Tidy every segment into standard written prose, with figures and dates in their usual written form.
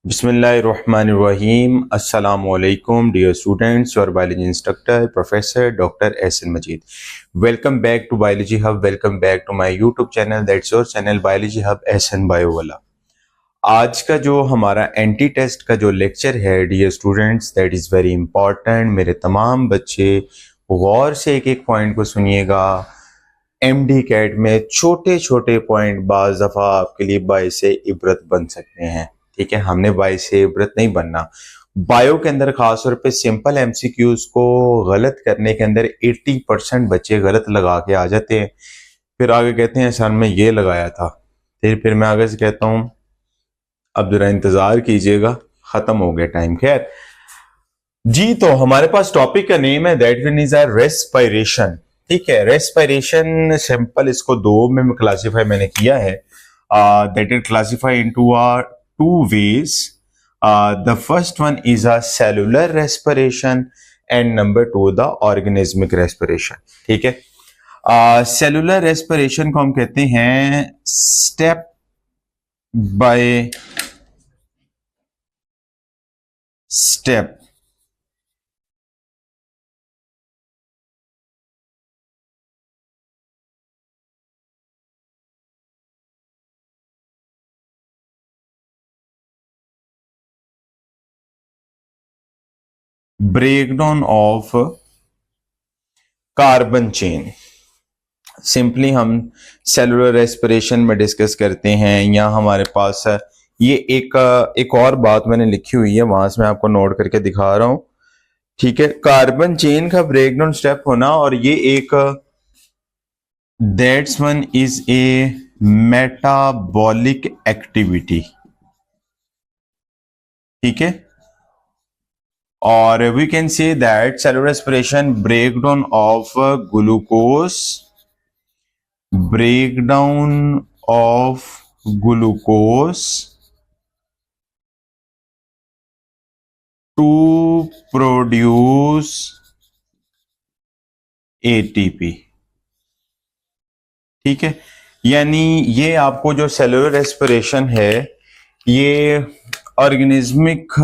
बिस्मिल्लाहिर्रहमानिर्रहीम। अस्सलामुअलैकुम dear students, your biology instructor professor doctor Ehsan Majid. Welcome back to biology hub, welcome back to my YouTube channel, that's your channel biology hub Ehsan Biowala. आज का जो हमारा anti test का जो lecture है dear students, that is very important. मेरे तमाम बच्चे गौर से एक एक पॉइंट को सुनिएगा। एमडी कैट में छोटे छोटे पॉइंट बाज़ दफ़ा आपके लिए बाइस इबरत बन सकते हैं। ठीक है, हमने बाइस इबरत नहीं बनना। बायो के अंदर खासतौर पे सिंपल एमसीक्यूज को गलत करने के अंदर 80% बच्चे गलत लगा के आ जाते हैं। फिर आगे कहते हैं सर मैं ये लगाया था। फिर मैं आगे से कहता हूँ अब जरा इंतजार कीजिएगा, खत्म हो गया टाइम। खैर जी, तो हमारे पास टॉपिक का नेम है दैट वन इज रेस्पिरेशन। ठीक है, रेस्पिरेशन सिंपल इसको दो में क्लासीफाई मैंने किया है। That is classify into two ways. The first one is a cellular respiration and number two the organismic respiration. ठीक है, सेलुलर रेस्पिरेशन को हम कहते हैं step by step breakdown of carbon chain. Simply हम सेलुलर रेस्पिरेशन में discuss करते हैं। यहाँ हमारे पास ये एक और बात मैंने लिखी हुई है, वहां से मैं आपको नोट करके दिखा रहा हूं। ठीक है, कार्बन चेन का ब्रेकडाउन स्टेप होना, और ये एक that's one is a metabolic activity. ठीक है, और we can say that cellular respiration breakdown of glucose, breakdown of glucose to produce ATP। ठीक है, यानी ये आपको जो सेलुलर रेस्पिरेशन है ये ऑर्गेनिज्मिक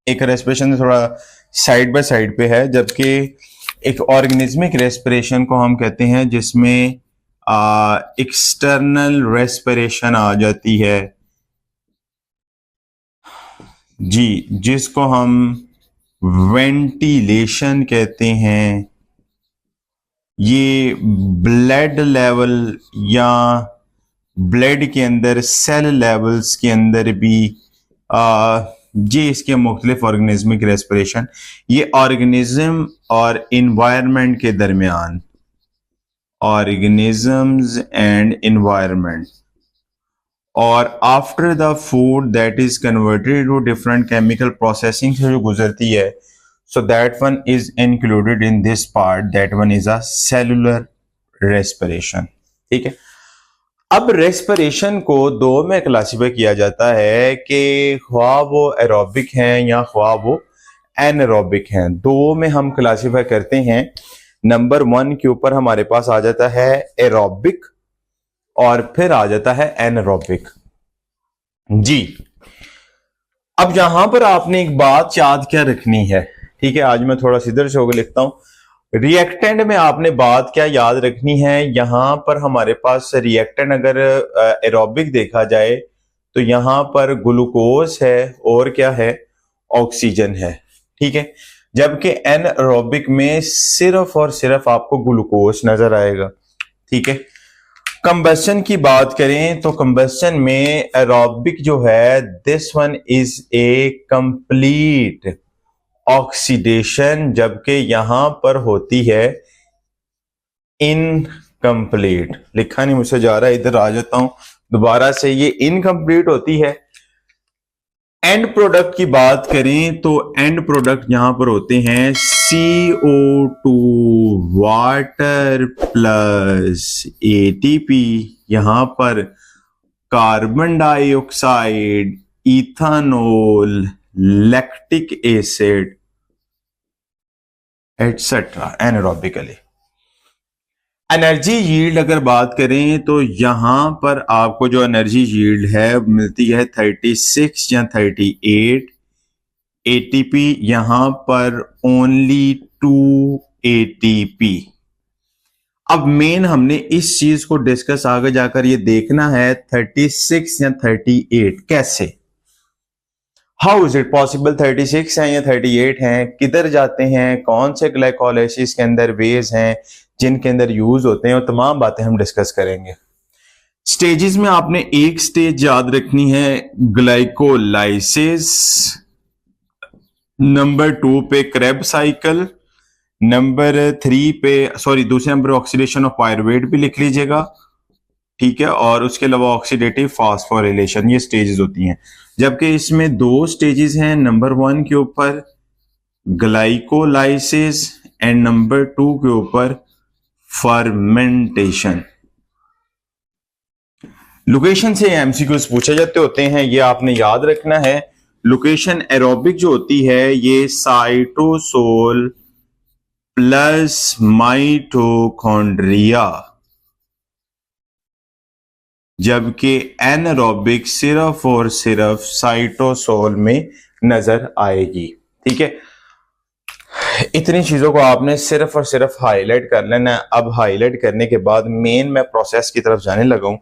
एक रेस्पिरेशन थोड़ा साइड बाय साइड पे है, जबकि एक ऑर्गेनिज्मिक रेस्पिरेशन को हम कहते हैं जिसमें एक्सटर्नल रेस्पिरेशन आ जाती है जी, जिसको हम वेंटिलेशन कहते हैं। ये ब्लड लेवल या ब्लड के अंदर सेल लेवल्स के अंदर भी ये इसके मुख्तलिफ ऑर्गेनिज्मिक रेस्पिरेशन, ये ऑर्गेनिज्म और इन्वायरमेंट के दरमियान, ऑर्गेनिजम्स एंड इन्वायरमेंट, और after the food that is converted to different chemical processing से जो गुजरती है, so that one is included in this part, that one is a cellular respiration. ठीक है, अब रेस्पिरेशन को दो में क्लासिफाई किया जाता है कि ख्वाह वो एरोबिक हैं या ख्वाह वो एनएरोबिक हैं। दो में हम क्लासिफाई करते हैं। नंबर 1 के ऊपर हमारे पास आ जाता है एरोबिक और फिर आ जाता है एनएरोबिक जी। अब यहां पर आपने एक बात याद क्या रखनी है। ठीक है, आज मैं थोड़ा सीधे से होकर लिखता हूं। रिएक्टेंट में आपने बात क्या याद रखनी है, यहां पर हमारे पास रिएक्टेंट अगर एरोबिक देखा जाए तो यहां पर ग्लूकोज है और क्या है, ऑक्सीजन है। ठीक है, जबकि एनएरोबिक में सिर्फ और सिर्फ आपको ग्लूकोज नजर आएगा। ठीक है, कंबस्शन की बात करें तो कंबस्शन में एरोबिक जो है, this one is A complete oxidation, जबकि यहां पर होती है इनकम्प्लीट। लिखा नहीं मुझसे जा रहा है, इधर आ जाता हूं दोबारा से। ये इनकम्प्लीट होती है। एंड प्रोडक्ट की बात करें तो एंड प्रोडक्ट यहां पर होते हैं CO2 वाटर प्लस ATP, यहां पर carbon dioxide, ethanol, lactic acid etcetera anaerobically. Energy yield अगर बात करें तो यहां पर आपको जो एनर्जी यील्ड है मिलती है 36 या 38 एटीपी, यहां पर ओनली 2 एटीपी। अब मेन हमने इस चीज को डिस्कस आगे जाकर ये देखना है 36 या 38 कैसे, हाउ इज इट पॉसिबल 36 हैं या 38 हैं, किधर जाते हैं, कौन से ग्लाइकोलाइसिस के अंदर वेज हैं जिनके अंदर यूज होते हैं, और तमाम बातें हम डिस्कस करेंगे। स्टेजेस में आपने एक स्टेज याद रखनी है ग्लाइकोलाइसिस, नंबर 2 पे क्रेब साइकिल, नंबर 3 पे दूसरे नंबर ऑक्सीडेशन ऑफ पायरुवेट भी लिख लीजिएगा, ठीक है, और उसके अलावा ऑक्सीडेटिव फास्फोरिलेशन, ये स्टेजेस होती हैं। जबकि इसमें 2 स्टेजेस हैं, नंबर 1 के ऊपर ग्लाइकोलाइसिस एंड नंबर 2 के ऊपर फर्मेंटेशन। लोकेशन से एमसीक्यूज पूछे जाते होते हैं, ये आपने याद रखना है। लोकेशन एरोबिक जो होती है ये साइटोसोल प्लस माइटोकॉन्ड्रिया, जबकि एनारोबिक सिर्फ और सिर्फ साइटोसोल में नजर आएगी। ठीक है, इतनी चीजों को आपने सिर्फ और सिर्फ हाईलाइट कर लेना है। अब हाईलाइट करने के बाद मेन मैं प्रोसेस की तरफ जाने लगा हूं।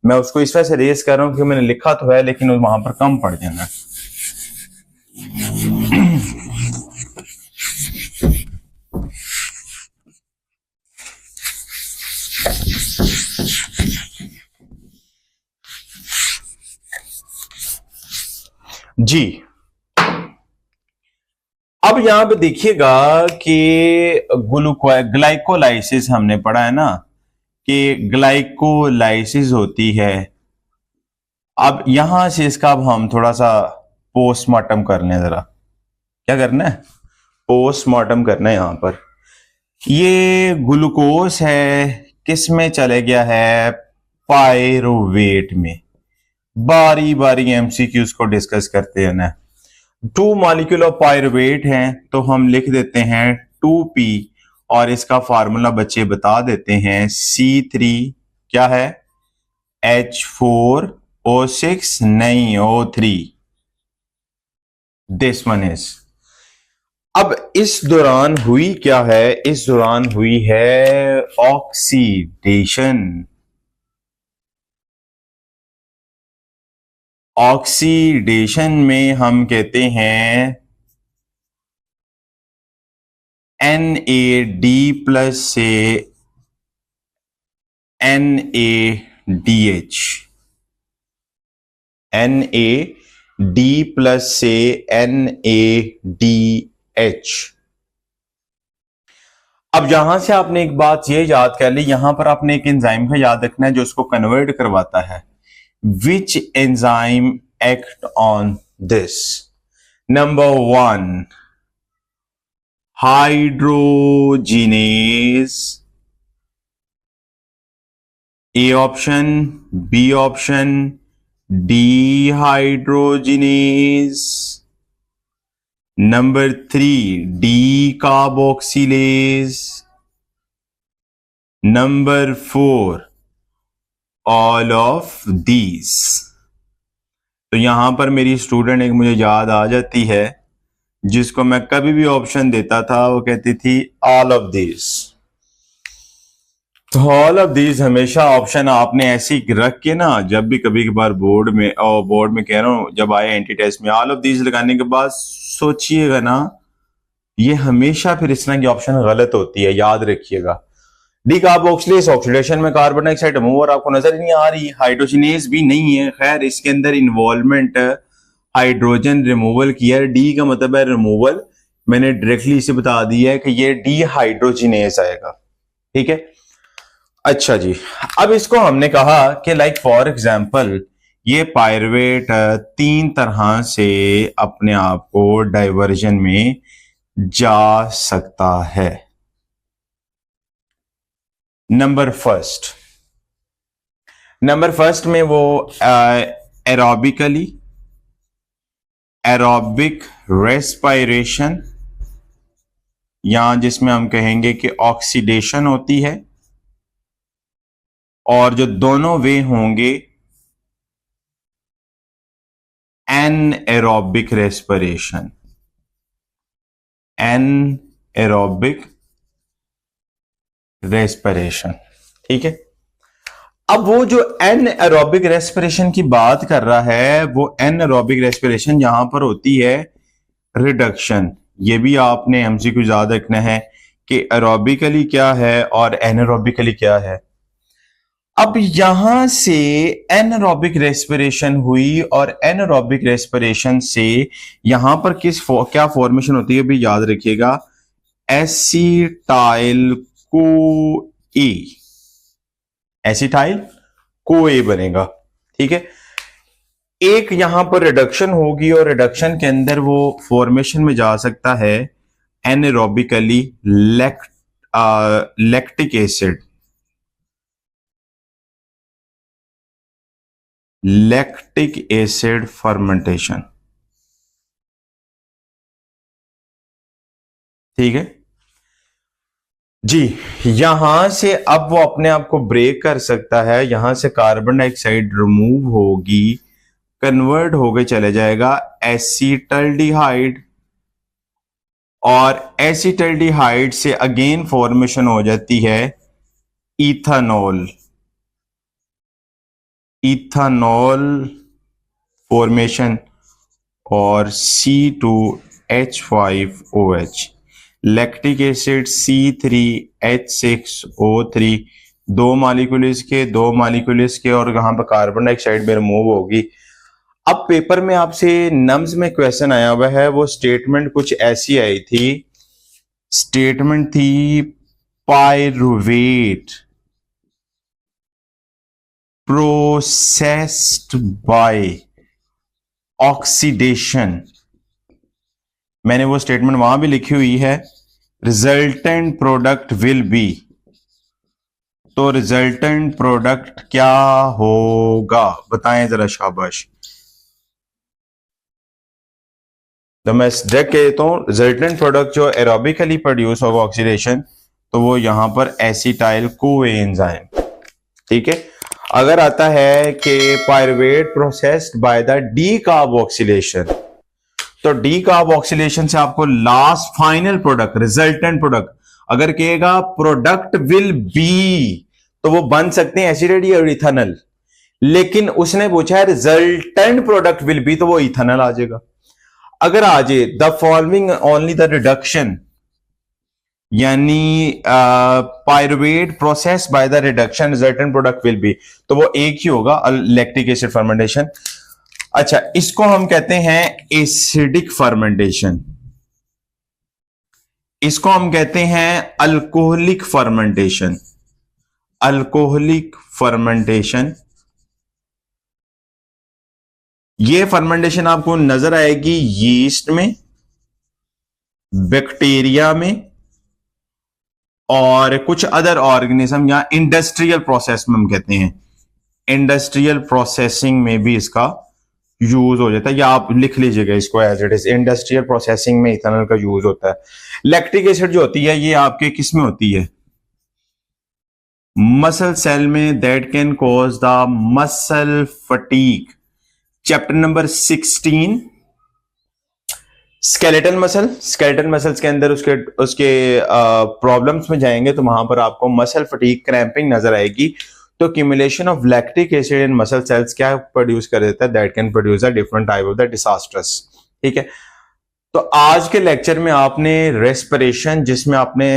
मैं उसको इस वजह से रेस कर रहा हूं कि मैंने लिखा तो है लेकिन वहां पर कम पड़ जाना। जी, अब यहां पे देखिएगा कि ग्लाइकोलाइसिस हमने पढ़ा है ना कि ग्लाइकोलाइसिस होती है। अब यहां से इसका अब हम थोड़ा सा पोस्टमार्टम कर लें। जरा क्या करना है, पोस्टमार्टम करना है। यहां पर ये ग्लूकोज है, किस में चले गया है, पायरुवेट में। बारी बारी एमसीक्यूज को डिस्कस करते हैं ना। 2 मॉलिक्यूल ऑफ पायरुवेट हैं तो हम लिख देते हैं 2p, और इसका फार्मूला बच्चे बता देते हैं C3 क्या है, H4O6 नहीं O3, दिस वन इज। अब इस दौरान हुई क्या है, इस दौरान हुई है ऑक्सीडेशन। ऑक्सीडेशन में हम कहते हैं NAD प्लस से NADH, NAD प्लस से NADH। अब यहां से आपने एक बात ये याद कर ली, यहां पर आपने एक एंजाइम का याद रखना है जो उसको कन्वर्ट करवाता है। Which enzyme act on this? Number 1, hydrogenase, A option, B option, dehydrogenase, number 3, decarboxylase, number 4, all of these. तो यहां पर मेरी स्टूडेंट एक मुझे याद आ जाती है जिसको मैं कभी भी ऑप्शन देता था, वो कहती थी ऑल ऑफ दीज। तो ऑल ऑफ दीज हमेशा ऑप्शन आपने ऐसी रख के ना, जब भी कभी कभार बोर्ड में कह रहा हूं, जब आए एंटी टेस्ट में ऑल ऑफ दीज लगाने के बाद सोचिएगा ना, ये हमेशा फिर इस तरह की ऑप्शन गलत होती है, याद रखिएगा। डीकार्बोक्सिलेज ऑक्सीडेशन में कार्बन डाइऑक्साइड रिमूवर आपको नजर ही नहीं आ रही, हाइड्रोजनेज भी नहीं है। खैर इसके अंदर इन्वॉल्वमेंट हाइड्रोजन रिमूवल किया है, डी का मतलब है रिमूवल। मैंने डायरेक्टली इसे बता दिया है कि ये डीहाइड्रोजनेज आएगा। ठीक है, अच्छा जी। अब इसको हमने कहा कि लाइक फॉर एग्जांपल ये पायरुवेट 3 तरह से अपने आप को डाइवर्जन में जा सकता है। नंबर फर्स्ट में वो एरोबिक रेस्पिरेशन, या जिसमें हम कहेंगे कि ऑक्सीडेशन होती है। और जो दोनों वे होंगे एनएरोबिक रेस्पिरेशन, एनएरोबिक रेस्पिरेशन। ठीक है, अब वो जो एनएरोबिक रेस्पिरेशन की बात कर रहा है, वो एनएरोबिक रेस्पिरेशन यहां पर होती है रिडक्शन। ये भी आपने एमसीक्यू याद रखना है कि एरोबिकली क्या है और एनारोबिकली क्या है। अब यहां से एनारोबिक रेस्पिरेशन हुई और एनारोबिक रेस्पिरेशन से यहां पर क्या फॉर्मेशन होती है भी याद रखिएगा, एसिटाइल कोए, एसिटाइल कोए बनेगा। ठीक है, एक यहां पर रिडक्शन होगी और रिडक्शन के अंदर वो फॉर्मेशन में जा सकता है anaerobically lactic acid, lactic acid fermentation. ठीक है जी, यहां से अब वो अपने आप को ब्रेक कर सकता है, यहां से कार्बन डाइऑक्साइड रिमूव होगी, कन्वर्ट होके चले जाएगा एसिटल्डिहाइड, और एसिटल्डिहाइड से अगेन फॉर्मेशन हो जाती है इथानॉल, इथानॉल फॉर्मेशन, और C2H5OH, लैक्टिक एसिड C3H6O3, दो मॉलिक्यूल्स के और यहां पर कार्बन डाइऑक्साइड में रिमूव होगी। अब पेपर में आपसे नम्स में क्वेश्चन आया हुआ है, वो स्टेटमेंट कुछ ऐसी आई थी, स्टेटमेंट थी पायरुवेट प्रोसेस्ड बाय ऑक्सीडेशन। मैंने वो स्टेटमेंट वहां भी लिखी हुई है, रिजल्टेंट प्रोडक्ट विल बी, तो रिजल्टेंट प्रोडक्ट क्या होगा बताएं जरा, शाबाश। तो मैं डायरेक्ट कहता हूं रिजल्टेंट प्रोडक्ट जो एरोबिकली प्रोड्यूस होगा ऑक्सीडेशन, तो वो यहां पर एसिटाइल कोए एंजाइम। ठीक है, अगर आता है कि pyruvate processed by the D carboxylation, तो डी कार्बोक्सिलेशन से आपको last final product resultant product, अगर कहेगा प्रोडक्ट विल बी तो वो बन सकते हैं एसिड और इथेनॉल, लेकिन उसने पूछा है रिजल्टेंट प्रोडक्ट विल बी, तो वो इथेनॉल आ जाएगा। अगर आ जाए the following only the reduction, यानी pyruvate process by the reduction resultant product will be, तो वो एक ही होगा, लैक्टिक एसिड फर्मेंटेशन। अच्छा, इसको हम कहते हैं एसिडिक फर्मेंटेशन, इसको हम कहते हैं अल्कोहलिक फर्मेंटेशन, अल्कोहलिक फर्मेंटेशन। ये फर्मेंटेशन आपको नजर आएगी यीस्ट में, बैक्टीरिया में, और कुछ अदर ऑर्गेनिज्म, या इंडस्ट्रियल प्रोसेस में हम कहते हैं, इंडस्ट्रियल प्रोसेसिंग में भी इसका यूज हो जाता है, या आप लिख लीजिएगा इसको as it is, industrial processing में इथेनॉल का यूज होता है। लैक्टिक एसिड जो होती है ये आपके किस में होती है, मसल सेल में, that can cause the muscle fatigue. Chapter number 16 skeleton muscle, skeleton muscles के अंदर उसके प्रॉब्लम्स में जाएंगे तो वहां पर आपको मसल फटीग, क्रैम्पिंग नजर आएगी। तो cumulation of lactic acid in muscle cells क्या प्रोड्यूस कर देता है, that can produce a different type of the disasters. ठीक है, तो आज के लेक्चर में आपने रेस्पिरेशन, जिसमें आपने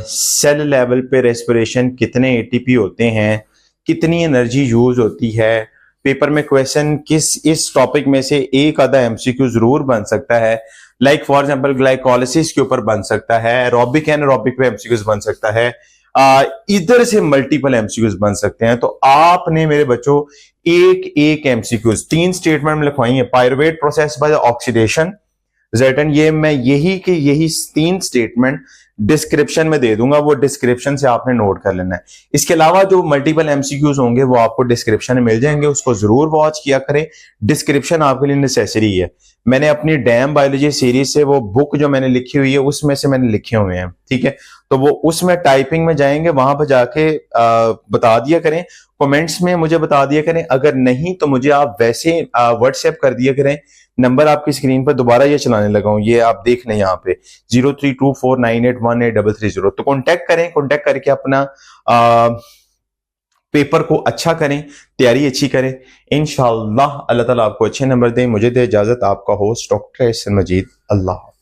सेल लेवल पे रेस्पिरेशन, कितने एटीपी होते हैं, कितनी एनर्जी यूज होती है, पेपर में क्वेश्चन इस टॉपिक में से एक आधा एमसीक्यू जरूर बन सकता है, लाइक फॉर एग्जांपल ग्लाइकोलिसिस के ऊपर बन सकता है, एरोबिक एनारोबिक पे एमसीक्यूज बन सकता है, इधर से मल्टीपल एमसीक्यूज बन सकते हैं। तो आपने मेरे बच्चों एक एक एमसीक्यूज 3 स्टेटमेंट में लिखवाई है, pyruvate process bye oxidation resultant, ये मैं यही 3 स्टेटमेंट डिस्क्रिप्शन में दे दूंगा, वो डिस्क्रिप्शन से आपने नोट कर लेना है। इसके अलावा जो मल्टीपल एमसीक्यूज होंगे वो आपको डिस्क्रिप्शन में मिल जाएंगे, उसको जरूर वॉच किया करें, डिस्क्रिप्शन आपके लिए नेसेसरी है। मैंने अपनी डैम बायोलॉजी सीरीज से वो बुक जो मैंने लिखी हुई है उसमें से मैंने लिखे हुए हैं। ठीक है, तो वो उसमें टाइपिंग में जाएंगे, वहां पर जाके बता दिया करें, कमेंट्स में मुझे बता दिया करें। अगर नहीं तो मुझे आप वैसे व्हाट्सएप कर दिया करें। नंबर आपकी स्क्रीन पर दोबारा ये चलाने लगा हूं, ये आप देख लें यहाँ पे 0324981833 तो कांटेक्ट करें। कांटेक्ट करके अपना पेपर को अच्छा करें, तैयारी अच्छी करें। इंशाअल्लाह अल्लाह ताला आपको अच्छे नंबर दें। मुझे दे इजाजत, आपका होस्ट डॉक्टर एहसन मजीद। अल्लाह।